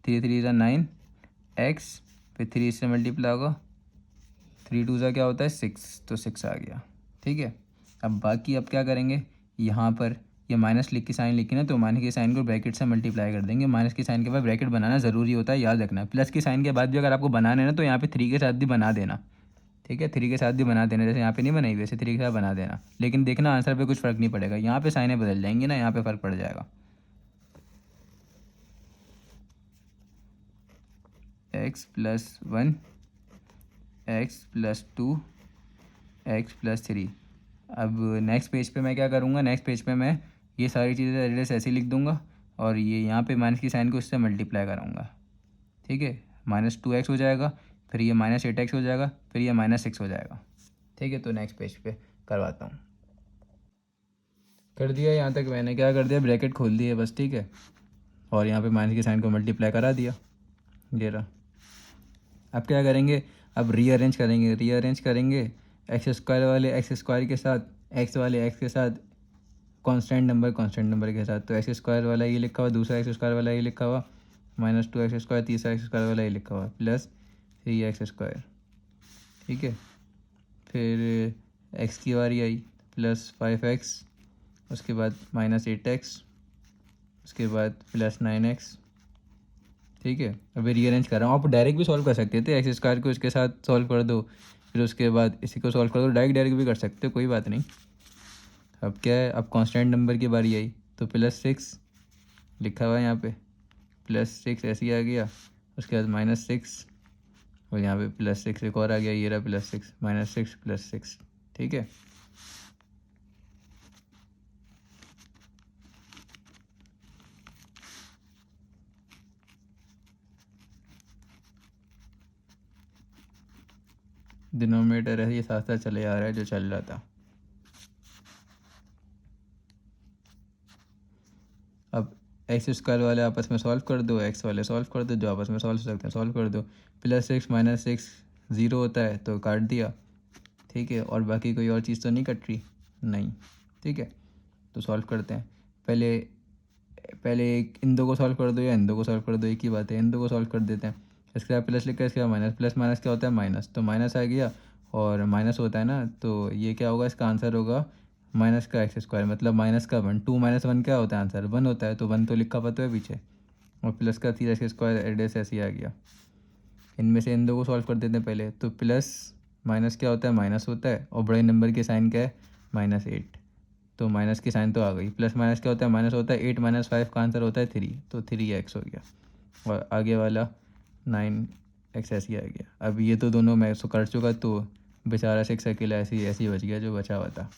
3 3 ज़ा 9x, फिर 3 से मल्टीप्लाई होगा, 3 2 ज़ा क्या होता है 6, तो 6 आ गया, ठीक है। अब बाकी अब क्या करेंगे, यहाँ पर ये माइनस लिख के साइन लिखी ना, तो माइनस के साइन को ब्रैकेट से मल्टीप्लाई कर देंगे। माइनस के साइन के बाद ब्रैकेट बनाना ज़रूरी होता है, याद रखना। प्लस के साइन के बाद भी अगर आपको बनाना है ना, तो यहाँ पे 3 के साथ भी बना देना, ठीक है, 3 के साथ भी बना देना, जैसे यहाँ पे नहीं बनाई वैसे 3 के साथ बना देना। लेकिन देखना आंसर पे कुछ फ़र्क नहीं पड़ेगा, यहाँ पे साइनें बदल जाएंगी ना, यहाँ पे फ़र्क पड़ जाएगा। x+1, x+2, x+3। अब नेक्स्ट पेज पे मैं क्या करूँगा, नेक्स्ट पेज पे मैं ये सारी चीज़ें एड्रेस ऐसे ही लिख दूँगा, और ये यहाँ पे माइनस की साइन को इससे मल्टीप्लाई कराऊँगा, ठीक है। -2x हो जाएगा, फिर ये -8x हो जाएगा, फिर ये -6 हो जाएगा, ठीक है। तो नेक्स्ट पेज पे करवाता हूँ। कर दिया, यहाँ तक मैंने क्या कर दिया, ब्रैकेट खोल दी है बस, ठीक है, और यहाँ पे माइनस की साइन को मल्टीप्लाई करा दिया, ये रहा। अब क्या करेंगे, अब रीअरेंज करेंगे x² वाले x² के साथ, x वाले x के साथ, कांस्टेंट नंबर के साथ। तो x² वाला ये लिखा हुआ, दूसरा x² वाला ये लिखा हुआ, -2x², तीसरा x² वाला ये लिखा हुआ, प्लस 3x², ठीक है। फिर x की बारी आई, +5x, उसके बाद -8x, उसके बाद +9x, ठीक है। अभी रीअरेंज कर रहा हूँ, आप डायरेक्ट भी सॉल्व कर सकते थे, x² को इसके साथ सॉल्व कर दो, फिर उसके बाद इसी को सॉल्व कर दो, डायरेक्ट भी कर सकते हो, कोई बात नहीं। अब क्या है, अब कांस्टेंट नंबर की बारी आई, तो +6 लिखा हुआ है यहाँ पे, +6 ऐसे ही आ गया, उसके बाद -6, और यहाँ पे +6 एक और आ गया, ये रहा +6, -6 +6, ठीक है। डिनोमिनेटर है ये साथ साथ चले आ रहा है जो चल रहा था। अब x² वाले आपस में सॉल्व कर दो, x वाले सॉल्व कर दो, जो आपस में सॉल्व हो सकते हैं सॉल्व कर दो। +6 -6 0 होता है तो काट दिया, ठीक है। और बाकी कोई और चीज़ तो नहीं कट रही, नहीं, ठीक है। तो सॉल्व करते हैं, पहले पहले इन दो को सॉल्व कर दो या इन दो को सॉल्व कर दो, एक ही बात है, इन दो को सॉल्व कर देते हैं। इसके बाद प्लस लिखा, इसके बाद माइनस, प्लस माइनस क्या होता है माइनस, तो माइनस आ गया, और माइनस होता है ना, तो ये क्या होगा, इसका आंसर होगा माइनस का x², मतलब माइनस का 1, 2 - 1 क्या होता है, आंसर 1 होता है, तो 1 तो लिखा पता है पीछे, और प्लस का 3x² एड्रेस ऐसे ही आ गया। इनमें से इन दो को सॉल्व कर देते हैं पहले, तो प्लस माइनस क्या होता है माइनस होता है, और बड़े नंबर के साइन क्या है -8, तो माइनस की साइन तो आ गई, प्लस माइनस क्या होता है माइनस होता है, 8 - 5 का आंसर होता है 3, तो 3x हो गया, और आगे वाला 9x ऐसे ही आ गया। अब ये तो दोनों मैं इसको कर चुका, तो बेचारा 6 अकेला ऐसे ही बच गया जो बचा हुआ था।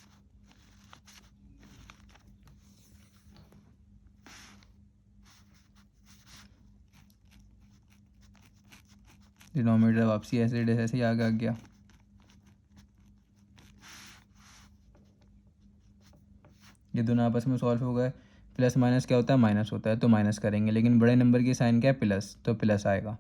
डिनोमिनेटर वापसी ऐसे ही आगे आ गया। ये दोनों आपस में सॉल्व हो गए। प्लस माइनस क्या होता है माइनस होता है, तो माइनस करेंगे, लेकिन बड़े नंबर की साइन क्या है प्लस, तो प्लस आएगा।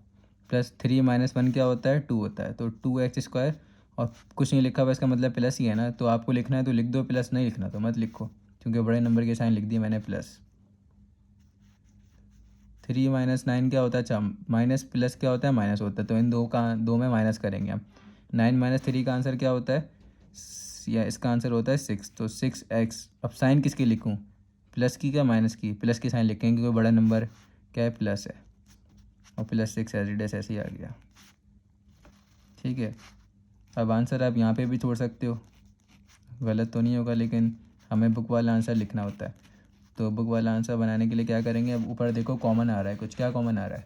+3 - 1 क्या होता है 2 होता है, तो 2x², और कुछ नहीं लिखा हुआ इसका मतलब प्लस ही है ना, तो आपको लिखना है तो लिख दो, प्लस नहीं लिखना तो मत लिखो, क्योंकि बड़े नंबर की साइन लिख दी मैंने प्लस। 3 - 9 क्या होता है, अच्छा माइनस प्लस क्या होता है माइनस होता है, तो इन दो में माइनस करेंगे हम। 9 - 3 का आंसर क्या होता है, या इसका आंसर होता है 6, तो 6x। अब साइन किसकी लिखूं, प्लस की क्या माइनस की, प्लस की साइन लिखेंगे क्योंकि बड़ा नंबर क्या है प्लस है, और +6 ऐसे ही आ गया, ठीक है। अब आंसर आप यहाँ पे भी छोड़ सकते हो, गलत तो नहीं होगा, लेकिन हमें बुक वाला आंसर लिखना होता है। तो बुक वाला आंसर बनाने के लिए क्या करेंगे, अब ऊपर देखो कॉमन आ रहा है कुछ, क्या कॉमन आ रहा है,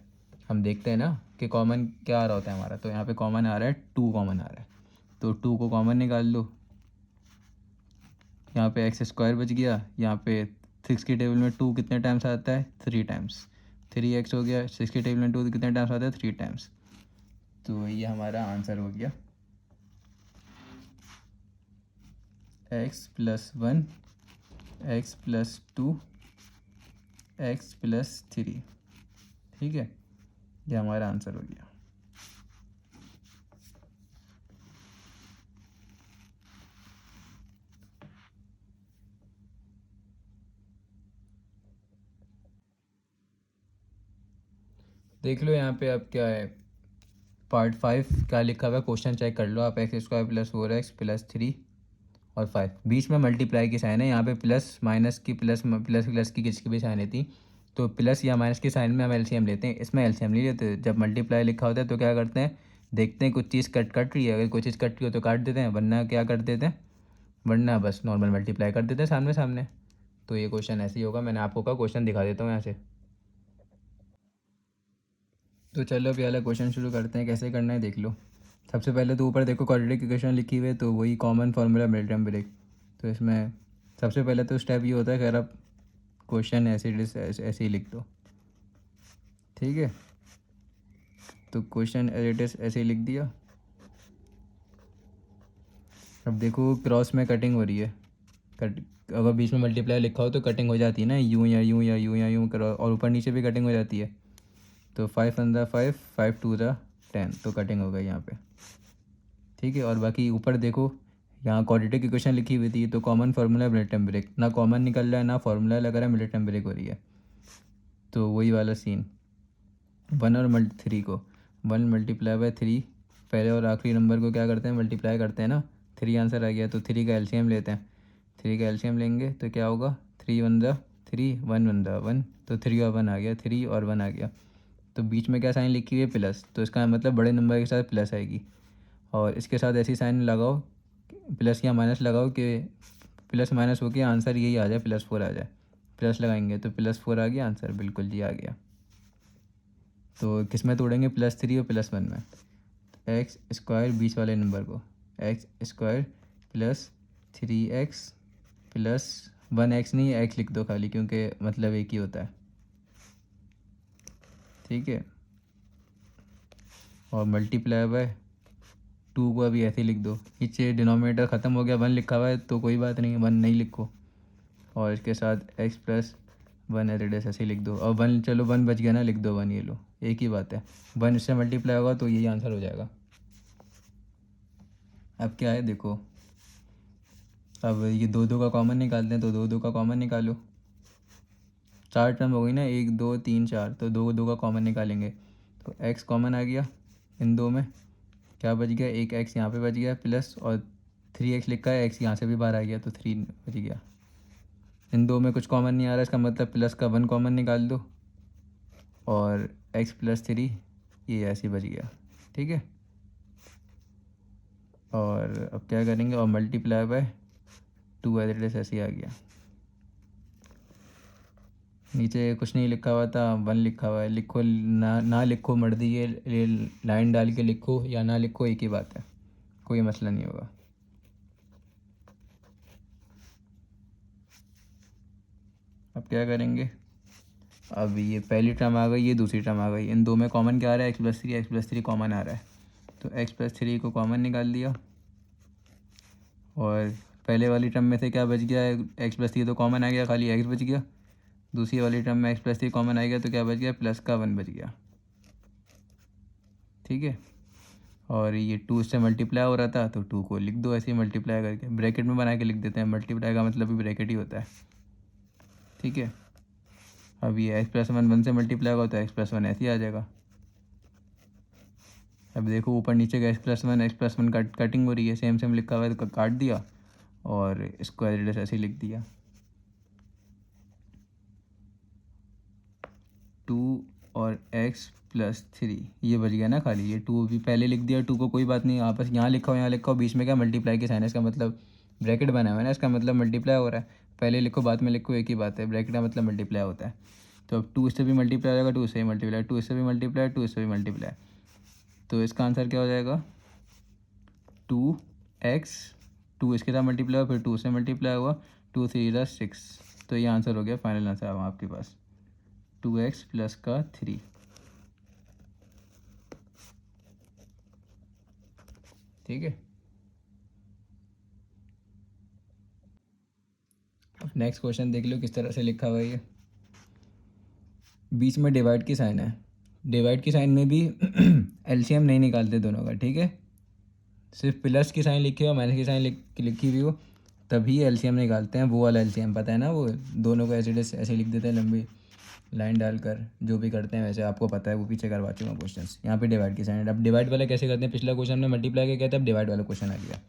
हम देखते हैं ना कि कॉमन क्या आ रहा होता है हमारा। तो यहाँ पे कॉमन आ रहा है 2 कॉमन आ रहा है, तो 2 को कॉमन निकाल लो। यहाँ पे एक्स स्क्वायर बच गया, यहाँ पे 6 की टेबल में 2 कितने टाइम्स आता है, 3 टाइम्स, 3x हो गया। 6 की टेबल में 2 कितने टाइम्स आता है, 3 टाइम्स। तो ये हमारा आंसर हो गया x+1 x+2 x+3। ठीक है, ये हमारा आंसर हो गया। देख लो यहाँ पे अब क्या है, पार्ट 5 क्या लिखा हुआ है, क्वेश्चन चेक कर लो आप। x² + 4x + 3 और 5, बीच में मल्टीप्लाई की साइन है। यहाँ पे प्लस माइनस की प्लस प्लस प्लस की किसकी भी साइन थी, तो प्लस या माइनस की साइन में हम एलसीएम लेते हैं, इसमें एलसीएम नहीं लेते। जब मल्टीप्लाई लिखा होता है तो क्या करते हैं, देखते हैं कुछ चीज़ कट रही है, अगर कोई चीज़ कट रही हो तो काट देते हैं, वरना क्या कर देते हैं, वरना बस नॉर्मल मल्टीप्लाई कर देते हैं सामने सामने। तो ये क्वेश्चन ऐसे ही होगा। मैंने आपको का क्वेश्चन दिखा देता हूँ यहाँ से। तो चलो अभी वाला क्वेश्चन शुरू करते हैं, कैसे करना है देख लो। सबसे पहले तो ऊपर देखो क्वाड्रेटिक इक्वेशन लिखी हुई है, तो वही कॉमन फार्मूला मिल्टन ब्रेक। तो इसमें सबसे पहले तो स्टेप ये होता है कि अगर आप क्वेश्चन ऐसे ही लिख दो। ठीक है, तो क्वेश्चन एज ऐसे ही लिख दिया। अब देखो क्रॉस में कटिंग हो रही है, कट अगर बीच में मल्टीप्लाई लिखा हो तो कटिंग हो जाती है ना, यूँ या यूँ या यूँ या यूँ करो, और ऊपर नीचे भी कटिंग हो जाती है। तो 5 1 5 5 2 10, तो कटिंग हो गई यहाँ पे। ठीक है, और बाकी ऊपर देखो यहाँ क्वाड्रेटिक इक्वेशन लिखी हुई थी, तो कॉमन फार्मूला मिलिटन ब्रेक, ना कॉमन निकल रहा है ना फार्मूला लग रहा है, मिलिटन ब्रेक हो रही है। तो वही वाला सीन, 1 और 3 को 1 × 3, पहले और आखिरी नंबर को क्या करते हैं, मल्टीप्लाई करते हैं ना। 3 आंसर आ गया, तो 3 का एलसीएम लेते हैं। 3 का एलसीएम लेंगे तो क्या होगा, 3 1 3 1 1 1, तो 3 और 1 आ गया, 3 और 1 आ गया। तो बीच में क्या साइन लिखी हुई है, प्लस, तो इसका मतलब बड़े नंबर के साथ प्लस आएगी। और इसके साथ ऐसी साइन लगाओ, प्लस या माइनस लगाओ कि प्लस माइनस हो के आंसर यही आ जाए, +4 आ जाए। प्लस लगाएंगे तो +4 आ गया आंसर, बिल्कुल जी आ गया। तो किस में तोड़ेंगे, +3 और +1 में। x² बीच वाले नंबर को, x² + 3x + 1x, नहीं x लिख दो खाली, क्योंकि मतलब एक ही होता है। ठीक है, और मल्टीप्लाई बाय 2 को अभी ऐसे ही लिख दो। नीचे डिनोमिनेटर ख़त्म हो गया, 1 लिखा हुआ है तो कोई बात नहीं, 1 नहीं लिखो, और इसके साथ x+1 ऐसे ही लिख दो। और 1, चलो 1 बच गया ना, लिख दो 1, ये लो, एक ही बात है। 1 इससे मल्टीप्लाई होगा तो यही आंसर हो जाएगा। अब क्या है देखो, अब ये 2 2 का कॉमन निकालते हैं, तो 2 2 का कॉमन निकालो। 4 टर्म हो गई ना, 1 2 3 4, तो 2 2 का कॉमन निकालेंगे, तो x कॉमन आ गया इन दो में। क्या बच गया, एक x यहाँ पे बच गया प्लस, और 3x लिखा है, x यहाँ से भी बाहर आ गया, तो 3 बच गया। इन दो में कुछ कॉमन नहीं आ रहा, इसका मतलब प्लस का 1 कॉमन निकाल दो, और x+3 ये ऐसे ही बच गया। ठीक है, और अब क्या करेंगे, और मल्टीप्लाई बाय 2 ऐसे ही आ गया। नीचे कुछ नहीं लिखा हुआ था, 1 लिखा हुआ है, लिखो ना लिखो मर्दी, ये लाइन डाल के लिखो या ना लिखो, एक ही बात है, कोई मसला नहीं होगा। अब क्या करेंगे, अब ये पहली टर्म आ गई, ये दूसरी टर्म आ गई, इन दो में कॉमन क्या आ रहा है, x+3 कॉमन आ रहा है, तो x+3 को कॉमन निकाल दिया। और पहले वाली टर्म में से क्या बच गया है, x+3 तो कॉमन आ गया, खाली x बच गया। दूसरी वाली टर्म में x+3 कॉमन आ गया, तो क्या बच गया, प्लस का 1 बच गया। ठीक है, और ये 2 से मल्टीप्लाई हो रहा था, तो 2 को लिख दो ऐसे ही मल्टीप्लाई करके, ब्रैकेट में बना के लिख देते हैं, मल्टीप्लाई का मतलब भी ब्रैकेट ही होता है। ठीक है, अब ये x+1 1 से मल्टीप्लाई होगा, तो x+1 ऐसे ही आ जाएगा। अब देखो ऊपर नीचे का x+1 कटिंग हो रही है, सेम सेम लिखा हुआ है, तो काट दिया, और इसको एज ऐसे ही लिख दिया। 2 और x+3 ये बच गया ना, खाली ये 2 भी पहले लिख दिया, 2 को कोई बात नहीं, आपस यहाँ लिखा हो यहाँ लिखा हो, बीच में क्या मल्टीप्लाई की साइन है, इसका मतलब ब्रैकेट बना हुआ है ना, इसका मतलब मल्टीप्लाई हो रहा है। पहले लिखो बाद में लिखो एक ही बात है, ब्रैकेट का मतलब मल्टीप्लाई होता है। तो अब 2 इससे भी मल्टीप्लाई हो जाएगा, 2 इससे भी मल्टीप्लाई, 2 इससे भी मल्टीप्लाई, 2 इससे भी मल्टीप्लाई। तो इसका आंसर क्या हो जाएगा 2x, 2 इसके साथ मल्टीप्लाई हुआ, फिर 2 से मल्टीप्लाई हुआ, 2 3 ज़ा 6। तो ये आंसर हो गया, फाइनल आंसर अब आपके पास 2x प्लस का 3। ठीक है, नेक्स्ट क्वेश्चन देख लो किस तरह से लिखा हुआ है ये। बीच में डिवाइड की साइन है, डिवाइड की साइन में भी एलसीएम नहीं निकालते दोनों का, ठीक है। सिर्फ प्लस की साइन लिखी हो, माइनस की साइन लिखी हुई हो, तभी एलसीएम निकालते हैं। वो वाला एलसीएम पता है ना, वो दोनों को ऐसे लिख देते हैं लंबी लाइन डालकर, जो भी करते हैं वैसे आपको पता है, वो पीछे करवा चुका हूँ क्वेश्चन। यहाँ पे डिवाइड की साइन। अब डिवाइड वाला कैसे करते हैं, पिछला क्वेश्चन में मल्टीप्लाई के कहते हैं, अब डिवाइड वाला क्वेश्चन आ गया।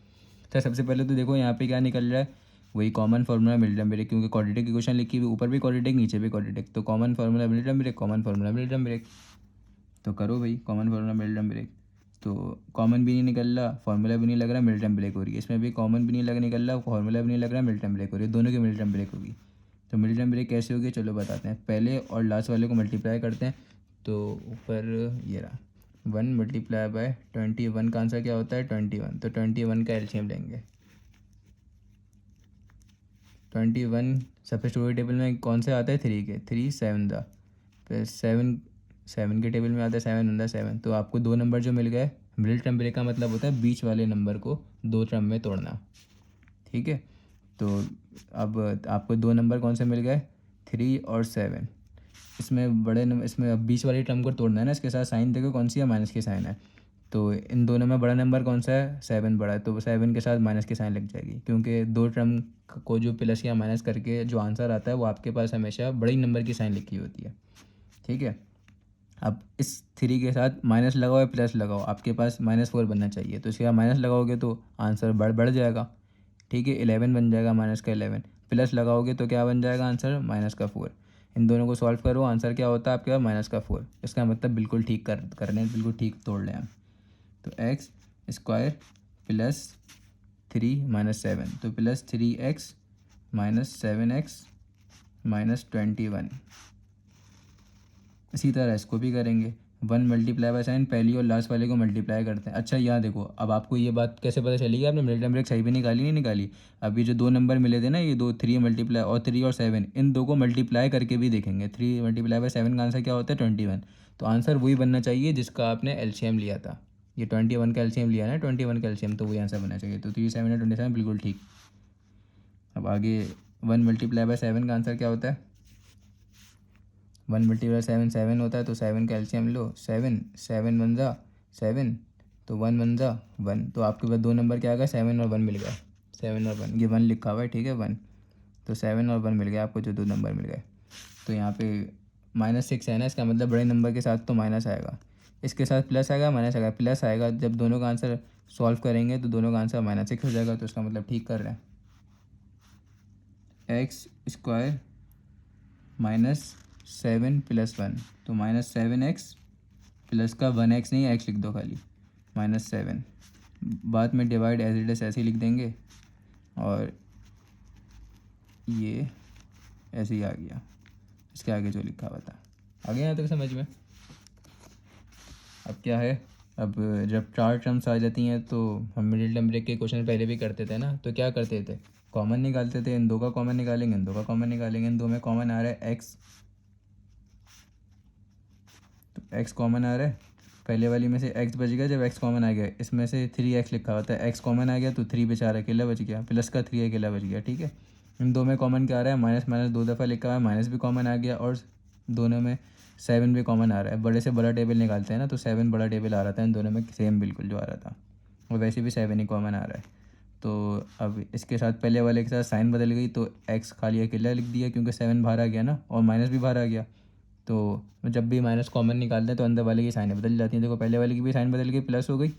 तो सबसे पहले तो देखो यहाँ पे क्या निकल रहा है, वही कॉमन फार्मूला मिल्टन ब्रेक, क्योंकि क्वाड्रेटिक इक्वेशन लिखी हुई, ऊपर भी क्वाड्रेटिक नीचे भी क्वाड्रेटिक, तो common formula middle term break, common formula middle term break. तो करो भाई कॉमन फार्मूला मिल्टन ब्रेक। तो कॉमन भी नहीं निकल रहा, फार्मूला भी नहीं लग रहा, मिल्टन ब्रेक हो रही है। इसमें भी कॉमन भी नहीं निकल रहा, फार्मूला भी नहीं लग रहा, मिल्टन ब्रेक हो रही है, दोनों की मिल्टन ब्रेक होगी। तो मिल्टन ब्रेक कैसे होगी चलो बताते हैं। पहले और लास्ट वाले को मल्टीप्लाई करते हैं। तो ऊपर ये रहा 1 मल्टीप्लाई बाय 21 का आंसर क्या होता है 21। तो 21 का एलसीएम लेंगे। 21 सबसे स्टोरी टेबल में कौन से आता है 3 के, 3 7 दा, फिर 7 के टेबल में आता है 7 वन दा 7। तो आपको दो नंबर जो मिल गए, मिडिल टर्म ब्रेक का मतलब होता है बीच वाले नंबर को दो टर्म में तोड़ना, ठीक है। तो अब आपको दो नंबर कौन से मिल गए 3 और 7। इसमें बड़े नंबर, इसमें अब बीच वाली टर्म को तोड़ना है ना, इसके साथ साइन देखो कौन सी है, माइनस की साइन है। तो इन दोनों में बड़ा नंबर कौन सा है 7 बड़ा है, तो 7 के साथ माइनस की साइन लग जाएगी, क्योंकि दो टर्म को जो प्लस या माइनस करके जो आंसर आता है वो आपके पास हमेशा बड़ी नंबर की साइन लिखी होती है, ठीक है। अब इस 3 के साथ माइनस लगाओ या प्लस लगाओ, आपके पास -4 बनना चाहिए, तो इसके बाद माइनस लगाओगे तो आंसर बढ़ जाएगा, ठीक है। 11 बन जाएगा, माइनस का 11, प्लस लगाओगे तो क्या बन जाएगा आंसर -4। इन दोनों को सॉल्व करो, आंसर क्या होता है आपके पास -4। इसका मतलब बिल्कुल ठीक कर रहे हैं, बिल्कुल ठीक तोड़ लें हम। तो एक्स स्क्वायर प्लस 3 -7, तो प्लस 3x -7x -21। इसी तरह इसको भी करेंगे, 1 मल्टीप्लाई बाय साइन, पहली और लास्ट वाले को मल्टीप्लाई करते हैं। अच्छा यहाँ देखो, अब आपको ये बात कैसे पता चली कि आपने मिल्टन ब्रेक सही भी निकाली नहीं निकाली। अभी जो दो नंबर मिले थे ना, ये दो 3 मल्टीप्लाई और 3 और 7, इन दो को मल्टीप्लाई करके भी देखेंगे। 3 मल्टीप्लाई बाय 7 का आंसर क्या होता है 21। तो आंसर वही बनना चाहिए जिसका आपने एलसीएम लिया था। ये 21 का एलसीएम लिया ना, 21 का एलसीएम, तो वही आंसर बनना चाहिए। तो 3 7 27 बिल्कुल ठीक। अब आगे 1 मल्टीप्लाई बाय 7 का आंसर क्या होता है, 1 मल्टीप्लाई 7 7 होता है, तो 7 का एलसीएम लो, 7 7 वन ज़ा 7, तो 1 वन ज़ा 1। तो आपके पास दो नंबर क्या आ गया 7 और 1 मिल गया, 7 और 1, ये 1 लिखा हुआ है, ठीक है 1। तो 7 और 1 मिल गया आपको, जो दो नंबर मिल गए। तो यहाँ पे -6 है ना, इसका मतलब बड़े नंबर के साथ तो माइनस आएगा, इसके साथ प्लस आएगा, माइनस आएगा, प्लस आएगा। जब दोनों का आंसर सॉल्व करेंगे तो दोनों का आंसर -6 हो जाएगा, तो इसका मतलब ठीक कर रहे हैं। एक्स स्क्वायर -7 + 1, तो -7x प्लस का 1x नहीं, x लिख दो खाली, -7। बाद में डिवाइड एज इट इज ऐसे ही लिख देंगे, और ये ऐसे ही आ गया, इसके आगे जो लिखा हुआ था। आ गया यहाँ तक समझ में। अब क्या है, अब जब 4 टर्म्स आ जाती हैं तो हम मिडिल टर्म ब्रेक के क्वेश्चन पहले भी करते थे ना, तो क्या करते थे कॉमन निकालते थे, इन दो का कॉमन निकालेंगे, इन दो का कॉमन निकालेंगे। इन दो में कॉमन आ रहा है x, तो x कॉमन आ रहा है, पहले वाली में से x बच गया, जब x कॉमन आ गया इसमें से 3x लिखा होता है, x कॉमन आ गया तो 3 बेचारा अकेला बच गया, प्लस का 3 अकेला बच गया, ठीक है। इन दो में कॉमन क्या आ रहा है, माइनस माइनस दो दफ़ा लिखा हुआ है, माइनस भी कॉमन आ गया, और दोनों में 7 भी कॉमन आ रहा है। बड़े से बड़ा टेबल निकालते हैं ना, तो 7 बड़ा टेबल आ रहा था इन दोनों में, सेम बिल्कुल जो आ रहा था, और वैसे भी 7 ही कॉमन आ रहा है। तो अब इसके साथ पहले वाले के साथ साइन बदल गई, तो x खाली अकेला लिख दिया, क्योंकि 7 बाहर आ गया ना, और माइनस भी बाहर आ गया। तो जब भी माइनस कॉमन निकालते हैं तो अंदर वाले की साइनें बदल जाती हैं। देखो पहले वाले की भी साइन बदल गई, प्लस हो गई,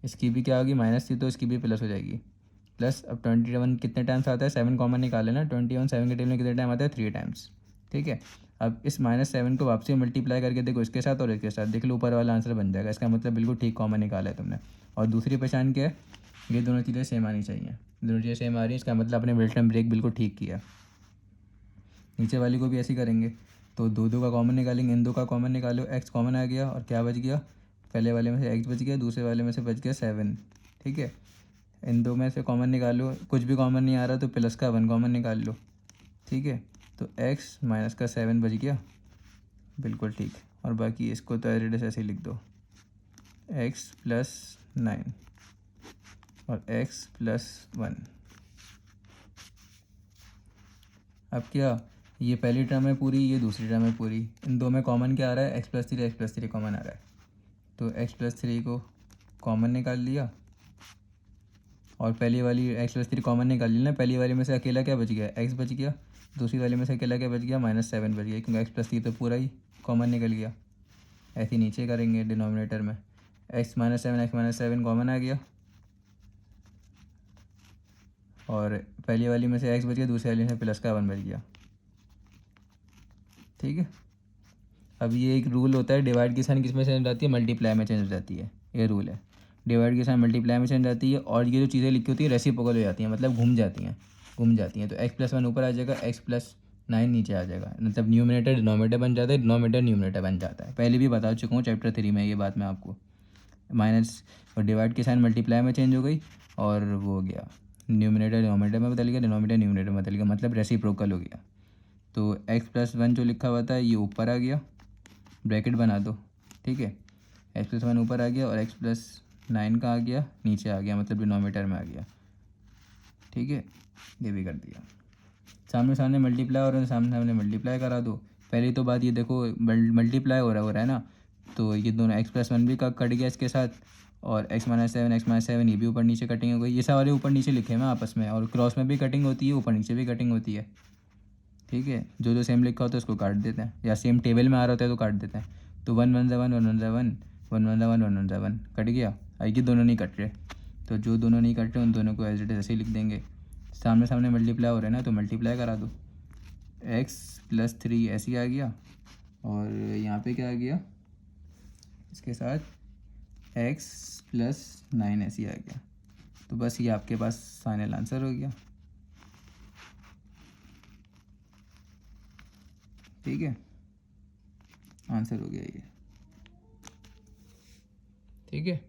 इसकी भी क्या होगी माइनस थी तो इसकी भी प्लस हो जाएगी, प्लस। अब 21 कितने टाइम्स आता है, 7 कॉमन निकाले ना, 21 7 के टेबल में कितने टाइम आता है 3 टाइम्स, ठीक है। अब इस -7 को वापसी मल्टीप्लाई करके देखो इसके साथ और इसके साथ, देख लो ऊपर वाला आंसर बन जाएगा, इसका मतलब बिल्कुल ठीक कॉमन निकाला है तुमने। और दूसरी पहचान क्या है, ये दोनों चीज़ें सेम आनी चाहिए, दोनों चीज़ें सेम आ रही हैं, इसका मतलब अपने मिल्टन ब्रेक बिल्कुल ठीक किया। नीचे वाली को भी ऐसे ही करेंगे, तो दो दो का कॉमन निकालेंगे, इन दो का कॉमन निकालो, एक्स कॉमन आ गया और क्या बच गया, पहले वाले में से एक्स बच गया, दूसरे वाले में से बच गया 7। ठीक है, इन दो में से कॉमन निकालो, कुछ भी कॉमन नहीं आ रहा तो प्लस का 1 कॉमन निकाल लो। ठीक है, तो एक्स माइनस का 7 बच गया, बिल्कुल ठीक। और बाकी इसको तो एज इट इज़ ऐसे ही लिख दो, एक्स प्लस 9 और एक्स प्लस 1। अब क्या, ये पहली टर्म है पूरी, ये दूसरी टर्म है पूरी, इन दो में कॉमन क्या आ रहा है, एक्स प्लस थ्री कॉमन आ रहा है, तो एक्स प्लस थ्री को कॉमन निकाल लिया और पहली वाली एक्स प्लस थ्री कॉमन निकाल लिया ना, पहली वाली में से अकेला क्या बच गया, एक्स बच गया, दूसरी वाली में से अकेला क्या बच गया, -7 बच गया, क्योंकि एक्स प्लस थ्री तो पूरा ही कॉमन निकल गया। ऐसे ही नीचे करेंगे डिनोमिनेटर में, एक्स माइनस सेवन कॉमन आ गया और पहली वाली में से एक्स बच गया, दूसरी वाली में से प्लस का 1 बच गया। ठीक है, अब ये एक रूल होता है, डिवाइड की साइन किस में चेंज हो जाती है, मल्टीप्लाई में चेंज हो जाती है, ये रूल है। डिवाइड की साइन मल्टीप्लाई में चेंज हो जाती है और ये जो चीज़ें लिखी होती है रेसिप्रोकल हो जाती हैं, मतलब घूम जाती हैं। तो एक्स प्लस 1 ऊपर आ जाएगा, एक्स प्लस 9 नीचे आ जाएगा, मतलब न्यूमिनेटर डिनोमिनेटर बन जाता है, डिनोमिनेटर न्यूमिनेटर बन जाता है। पहले भी बता चुका हूँ चैप्टर 3 में ये बात मैं आपको। माइनस और डिवाइड की साइन मल्टीप्लाई में चेंज हो गई और वो हो गया, न्यूमिनेटर डिनोमिनेटर में बदल गया, डिनोमिनेटर न्यूमिनेटर में बदल गया, मतलब रेसिप्रोकल हो गया। तो एक्स प्लस 1 जो लिखा हुआ था ये ऊपर आ गया, ब्रैकेट बना दो। ठीक है, एक्स प्लस 1 ऊपर आ गया और एक्स प्लस 9 का आ गया नीचे आ गया, मतलब डिनोमिनेटर में आ गया। ठीक है, ये भी कर दिया। सामने सामने मल्टीप्लाई और सामने सामने मल्टीप्लाई करा दो। पहली तो बात ये देखो, मल्टीप्लाई हो रहा है ना, तो ये दोनों एक्स प्लस 1 भी का कट गया इसके साथ, और एक्स माइनस सेवन ये भी ऊपर नीचे कटिंग हो गई। ये सारे ऊपर नीचे लिखे हैं आपस में, और क्रॉस में भी कटिंग होती है, ऊपर नीचे भी कटिंग होती है। ठीक है, जो जो सेम लिखा होता है उसको काट देते हैं, या सेम टेबल में आ रहा होता है तो काट देते हैं। तो 1 1 7 1 1 7 1 1 7 1 1 7 कट गया। ये दोनों नहीं कट रहे, तो जो दोनों नहीं कट रहे उन दोनों को एज इट इज़ ऐसे ही लिख देंगे। सामने सामने मल्टीप्लाई हो रहे हैं ना, तो मल्टीप्लाई करा दो, एक्स प्लस 3 ऐसे ही आ गया और यहाँ पे क्या आ गया, इसके साथ एक्स प्लस 9 ऐसे ही आ गया। तो बस ये आपके पास फाइनल आंसर हो गया। ठीक है, आंसर हो गया ये। ठीक है।